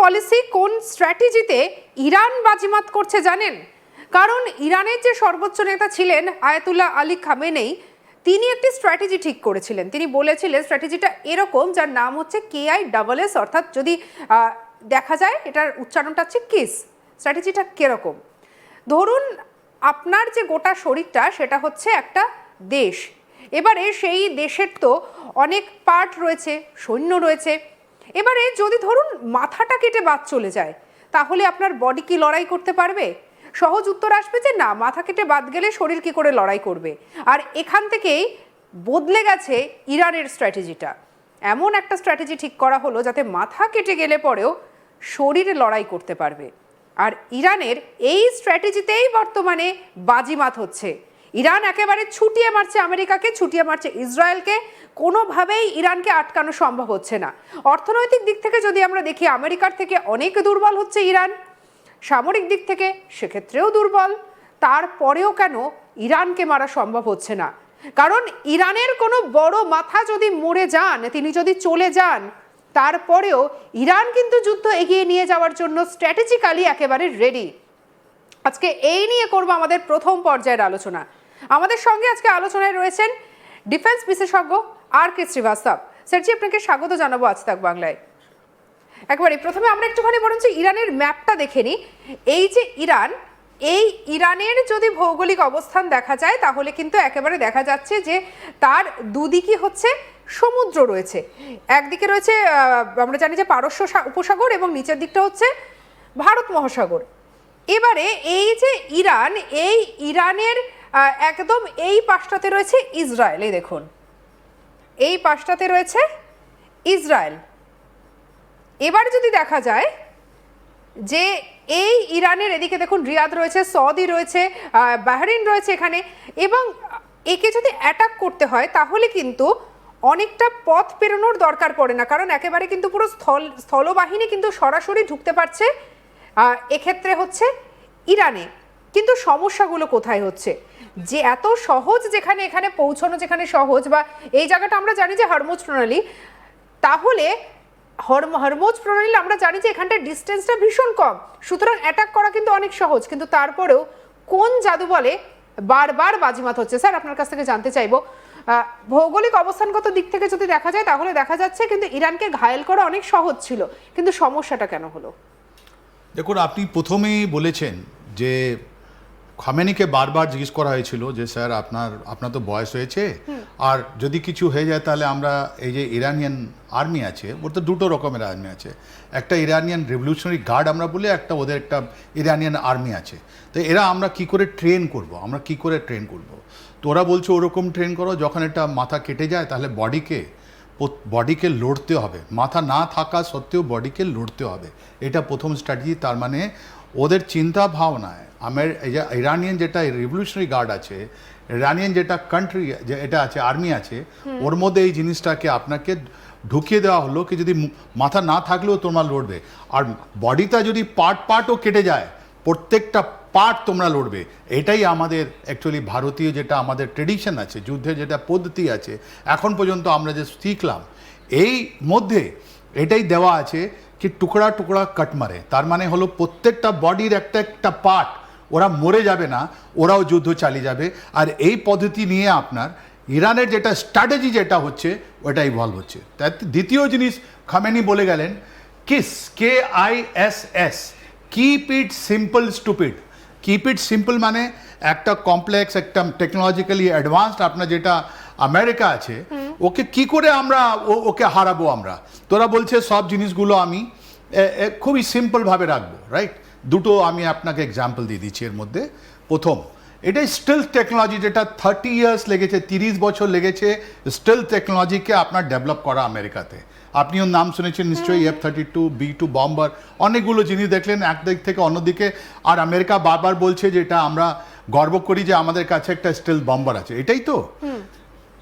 Policy, কোন স্ট্র্যাটেজিতে Iran বাজিমাত করছে জানেন? কারণ ইরানের যে সর্বোচ্চ নেতা ছিলেন আয়াতুল্লাহ আলী খামেনেই, তিনি একটি স্ট্র্যাটেজি ঠিক করেছিলেন। তিনি বলেছিলেন স্ট্র্যাটেজিটা এরকম, যার নাম হচ্ছে KISS, অর্থাৎ যদি দেখা যায় এটার উচ্চারণটা হচ্ছে কিস। স্ট্র্যাটেজিটা কিরকম? ধরুন আপনার যে গোটা শরীরটা সেটা হচ্ছে একটা দেশ, এবারে সেই দেশের তো অনেক পার্ট রয়েছে, সৈন্য রয়েছে। এবারে যদি ধরুন মাথাটা কেটে বাদ চলে যায়, তাহলে আপনার বডি কি লড়াই করতে পারবে? সহজ উত্তর আসবে যে না, মাথা কেটে বাদ গেলে শরীর কি করে লড়াই করবে। আর এখান থেকেই বদলে গেছে ইরানের স্ট্র্যাটেজিটা। এমন একটা স্ট্র্যাটেজি ঠিক করা হলো যাতে মাথা কেটে গেলে পরেও শরীরে লড়াই করতে পারবে। আর ইরানের এই স্ট্র্যাটেজিতেই বর্তমানে বাজিমাত হচ্ছে। ইরান একেবারে ছুটিয়ে মারছে আমেরিকাকে, ছুটিয়ে মারছে ইসরায়েলকে। কোনোভাবেই ইরানকে আটকানো সম্ভব হচ্ছে না। অর্থনৈতিক দিক থেকে যদি আমরা দেখি, আমেরিকার থেকে অনেক দুর্বল হচ্ছে ইরান। সামরিক দিক থেকে সেক্ষেত্রেও দুর্বল। তারপরেও কেন ইরানকে মারা সম্ভব হচ্ছে না? কারণ ইরানের কোনো বড় মাথা যদি মরে যান, তিনি যদি চলে যান, তারপরেও ইরান কিন্তু যুদ্ধ এগিয়ে নিয়ে যাওয়ার জন্য স্ট্র্যাটেজিক্যালি একেবারে রেডি। আজকে এই নিয়ে করব আমাদের প্রথম পর্যায়ের আলোচনা। আমাদের সঙ্গে আজকে আলোচনায় রয়েছেন ডিফেন্স বিশেষজ্ঞ RK শ্রীবাস্তব। স্যারজি, আপনাকে স্বাগত জানাবো আজ তাক বাংলায়। একবারে প্রথমে আমরা একটুখানি বরঞ্চ ইরানের ম্যাপটা দেখে নিই। এই যে ইরান, এই ইরানের যদি ভৌগোলিক অবস্থান দেখা যায়, তাহলে কিন্তু একেবারে দেখা যাচ্ছে যে তার দুদিকই হচ্ছে সমুদ্র রয়েছে। একদিকে রয়েছে আমরা জানি যে পারস্য উপসাগর, এবং নিচের দিকটা হচ্ছে ভারত মহাসাগর। এবারে এই যে ইরান, এই ইরানের একদম এই পাশটাতে রয়েছে ইসরায়েল। এই দেখুন, এই পাশটাতে রয়েছে ইসরায়েল। এবার যদি দেখা যায় যে এই ইরানের এদিকে দেখুন রিয়াদ রয়েছে, সৌদি রয়েছে, বাহরিন রয়েছে এখানে, এবং একে যদি অ্যাটাক করতে হয় তাহলে কিন্তু অনেকটা পথ পেরোনোর দরকার পড়ে না, কারণ একেবারে কিন্তু পুরো স্থলবাহিনী কিন্তু সরাসরি ঢুকতে পারছে এক্ষেত্রে হচ্ছে ইরানে। কিন্তু সমস্যাগুলো কোথায় হচ্ছে? যে এত সহজ যেখানে এখানে পৌঁছানো যেখানে সহজ, বা এই জায়গাটা আমরা জানি যে হরমুজ প্রণালী, তাহলে হরমুজ প্রণালী আমরা জানি যে এখানটার ডিস্টেন্সটা ভীষণ কম, সুতরাং অ্যাটাক করা কিন্তু অনেক সহজ। কিন্তু তারপরেও কোন জাদু বলে বারবার বাজিমাত হচ্ছে? স্যার, আপনার কাছ থেকে জানতে চাইবো, ভৌগোলিক অবস্থানগত দিক থেকে যদি দেখা যায় তাহলে দেখা যাচ্ছে কিন্তু ইরানকে ঘায়েল করা অনেক সহজ ছিল, কিন্তু সমস্যাটা কেন হলো? দেখুন, আপনি প্রথমেই বলেছেন যে খামেনিকে বারবার জিজ্ঞেস করা হয়েছিল যে স্যার আপনার তো বয়স হয়েছে, আর যদি কিছু হয়ে যায় তাহলে আমরা এই যে ইরানিয়ান আর্মি আছে, ওর তো দুটো রকমের আর্মি আছে, একটা ইরানিয়ান রেভলিউশনারি গার্ড আমরা বলি, একটা ওদের একটা ইরানিয়ান আর্মি আছে, তো এরা আমরা কি করে ট্রেন করব, তো ওরা বলছে ওরকম ট্রেন করো যখন একটা মাথা কেটে যায় তাহলে বডিকে লড়তে হবে, মাথা না থাকা সত্ত্বেও বডিকে লড়তে হবে। এটা প্রথম স্ট্র্যাটেজি। তার মানে ওদের চিন্তা ভাবনায় এই যে ইরানিয়ান যেটা রিভলিউশনারি গার্ড আছে, ইরানিয়ান যেটা কান্ট্রি যে এটা আছে, আর্মি আছে, ওর মধ্যে এই জিনিসটাকে আপনাকে ঢুকিয়ে দেওয়া হলো কি যদি মাথা না থাকলেও তোমরা লড়বে, আর বডিটা যদি পার্টও কেটে যায়, প্রত্যেকটা পার্ট তোমরা লড়বে। এটাই আমাদের অ্যাকচুয়ালি ভারতীয় যেটা আমাদের ট্রেডিশন আছে, যুদ্ধের যেটা পদ্ধতি আছে এখন পর্যন্ত আমরা যে শিখলাম, এই মধ্যে এটাই দেওয়া আছে কি টুকরা টুকরা কাট মারে। তার মানে হলো প্রত্যেকটা বডির একটা পার্ট ওরা মরে যাবে না, ওরাও যুদ্ধ চালিয়ে যাবে। আর এই পদ্ধতি নিয়ে আপনার ইরানের যেটা স্ট্র্যাটেজি যেটা হচ্ছে ওটা ইভলভ হচ্ছে। তাই দ্বিতীয় জিনিস খামেনি বলে গেলেন kiss, KISS, keep it simple stupid. Keep it simple মানে একটা কমপ্লেক্স, একটা টেকনোলজিক্যালি অ্যাডভান্সড আপনার যেটা আমেরিকা আছে, ওকে কি করে আমরা ওকে হারাবো আমরা? তোরা বলছে সব জিনিসগুলো আমি খুবই সিম্পলভাবে রাখবো, রাইট? দুটো আমি আপনাকে এক্সাম্পল দিয়ে দিচ্ছি এর মধ্যে। প্রথম, এটাই স্টিলথ টেকনোলজি, যেটা 30 ইয়ার্স লেগেছে, 30 বছর লেগেছে স্টিলথ টেকনোলজিকে আপনার ডেভেলপ করা আমেরিকাতে। আপনিও নাম শুনেছেন নিশ্চয়ই, F-32, B-2 বম্বার, অনেকগুলো জিনিস দেখলেন একদিক থেকে অন্যদিকে। আর আমেরিকা বারবার বলছে যে এটা আমরা গর্ব করি যে আমাদের কাছে একটা স্টিলথ বম্বার আছে, এটাই তো।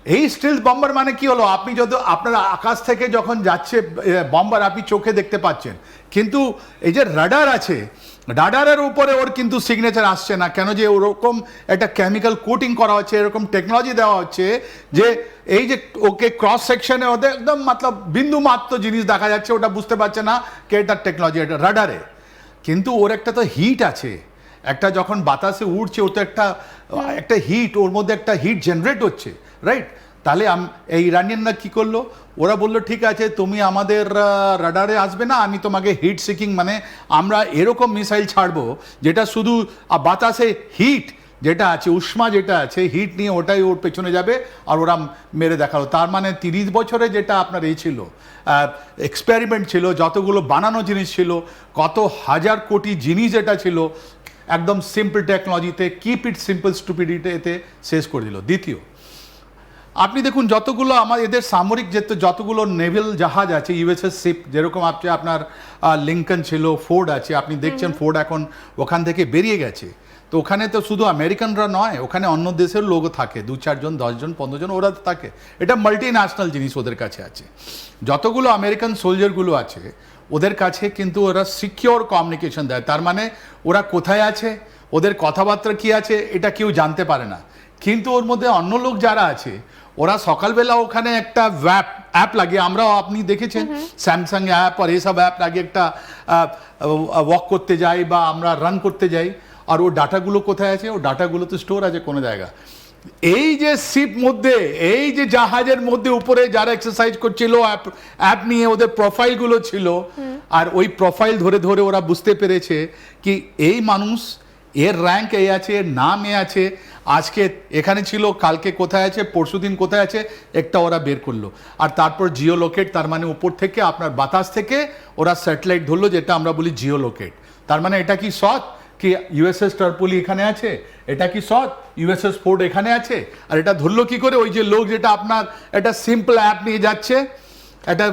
এই স্টিলথ বম্বার মানে কি হলো, আপনি যদি আপনার আকাশ থেকে যখন যাচ্ছে বম্বার আপনি চোখে দেখতে পাচ্ছেন, কিন্তু এই যে রাডার আছে, রাডারের উপরে ওর কিন্তু সিগনেচার আসছে না, কেন যে ওরকম একটা কেমিক্যাল কোটিং করা হচ্ছে, এরকম টেকনোলজি দেওয়া হচ্ছে যে এই যে ওকে ক্রস সেকশনে ওদের একদম মতলব বিন্দু মাত্র জিনিস দেখা যাচ্ছে, ওটা বুঝতে পারছে না কে এটা টেকনোলজি, এটা রাডারে। কিন্তু ওর একটা তো হিট আছে, একটা যখন বাতাসে উড়ছে ও তো একটা হিট, ওর মধ্যে একটা হিট জেনারেট হচ্ছে, রাইট? তাহলে এই ইরানিয়ানরা কি করলো, ওরা বললো ঠিক আছে তুমি আমাদের রাডারে আসবে না, আমি তোমাকে হিট সিকিং মানে আমরা এরকম মিসাইল ছাড়বো যেটা শুধু বাতাসে হিট যেটা আছে, উষ্মা যেটা আছে, হিট নিয়ে ওটাই ওর পেছনে যাবে আর ওরা মেরে দেখালো। তার মানে 30 বছরে যেটা আপনার এই ছিল এক্সপেরিমেন্ট ছিল, যতগুলো বানানো জিনিস ছিল, কত হাজার কোটি জিনিস এটা ছিল, একদম সিম্পল টেকনোলজিতে, কিপ ইট সিম্পল স্টুপিডিটিতে শেষ করে দিল। দ্বিতীয়, আপনি দেখুন যতগুলো এদের সামরিক যতগুলো নেভেল জাহাজ আছে, ইউএসএস শিপ, যেরকম আছে আপনার লিঙ্কন ছিল, ফোর্ড আছে, আপনি দেখছেন ফোর্ড এখন ওখান থেকে বেরিয়ে গেছে। তো ওখানে তো শুধু আমেরিকানরা নয়, ওখানে অন্য দেশের লোকও থাকে, 2-4 জন, 10 জন, 15 জন ওরা থাকে। এটা মাল্টি ন্যাশনাল জিনিস ওদের কাছে আছে। যতগুলো আমেরিকান সোলজারগুলো আছে ওদের কাছে কিন্তু ওরা সিকিওর কমিউনিকেশন দেয়, তার মানে ওরা কোথায় আছে, ওদের কথাবার্তা কি আছে, এটা কেউ জানতে পারে না। কিন্তু ওর মধ্যে অন্য লোক যারা আছে ওরা সকালবেলা ওখানে একটা অ্যাপ লাগিয়ে, আমরাও আপনি দেখেছেন স্যামসাং অ্যাপ আর এইসব অ্যাপ লাগিয়ে একটা ওয়াক করতে যাই বা আমরা রান করতে যাই, আর ওর ডাটাগুলো কোথায় আছে, ও ডাটাগুলো তো স্টোর আছে কোনো জায়গা। এই যে শিপ মধ্যে, এই যে জাহাজের মধ্যে উপরে যারা এক্সারসাইজ করছিল অ্যাপ নিয়ে, ওদের প্রোফাইলগুলো ছিল, আর ওই প্রোফাইল ধরে ধরে ওরা বুঝতে পেরেছে কি এই মানুষ, এর র্যাঙ্ক এ আছে, এর নাম এ আছে, আজকে এখানে ছিল, কালকে কোথায় আছে, পরশুদিন কোথায় আছে, একটা ওরা বের করলো। আর তারপর জিও লোকেট, তার মানে উপর থেকে আপনার বাতাস থেকে ওরা স্যাটেলাইট ধরলো, যেটা আমরা বলি জিও লোকেট। তার মানে এটা কি সৎ কি ইউএসএস টার্পোলি এখানে আছে, এটা কি সৎ ইউএসএস ফোর্ড এখানে আছে, আর এটা ধরলো কি করে ওই যে লোক যেটা আপনার একটা সিম্পল অ্যাপ নিয়ে যাচ্ছে, এটা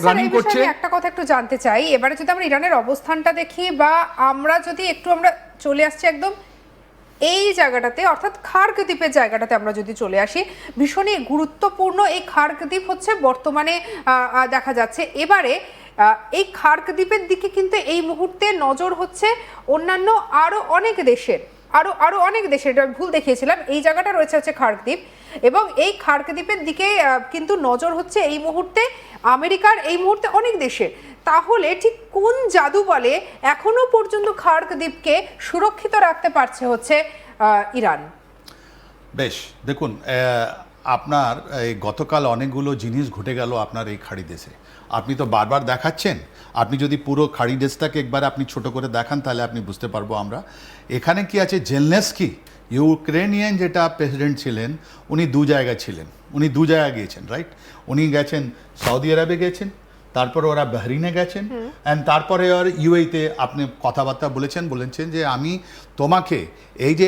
রানিং করছে। একটা কথা একটু জানতে চাই, এবারে যদি আমরা ইরানের অবস্থানটা দেখি, বা আমরা যদি একটু আমরা চলে আসছি একদম এই জায়গাটাতে, অর্থাৎ খার্ক দ্বীপের জায়গাটাতে আমরা যদি চলে আসি, ভীষণই গুরুত্বপূর্ণ এই খার্ক দ্বীপ হচ্ছে বর্তমানে দেখা যাচ্ছে। এবারে এই খার্ক দ্বীপের দিকে কিন্তু এই মুহূর্তে নজর হচ্ছে অন্যান্য আরো অনেক দেশের, আরো অনেক দেশের, এটা ভুল দেখিয়েছিলাম, এই জায়গাটা রয়েছে হচ্ছে খার্ক দ্বীপ, এবং এই খার্ক দ্বীপের দিকে কিন্তু নজর হচ্ছে এই মুহূর্তে আমেরিকার, এই মুহূর্তে অনেক দেশের। তাহলে ঠিক কোন জাদু বলে এখনো পর্যন্ত খার্ক দ্বীপকে সুরক্ষিত রাখতে পারছে হচ্ছে ইরান? বেশ, দেখুন আপনার এই গতকাল অনেকগুলো জিনিস ঘটে গেল আপনার এই খাড়ি দেশে। আপনি তো বারবার দেখাচ্ছেন, আপনি যদি পুরো খাড়ি দেশটাকে একবার আপনি ছোট করে দেখান তাহলে আপনি বুঝতে পারবো আমরা এখানে কি আছে। জেলনেস্কি, ইউক্রেনিয়ান যেটা প্রেসিডেন্ট ছিলেন, উনি 2 জায়গায় ছিলেন, উনি 2 জায়গায় গিয়েছেন, রাইট? উনি গেছেন সৌদি আরবে গেছেন, তারপরে ওরা বাহরিনে গেছেন, অ্যান্ড তারপরে আর ইউএইতে আপনি কথাবার্তা বলেছেন যে আমি তোমাকে এই যে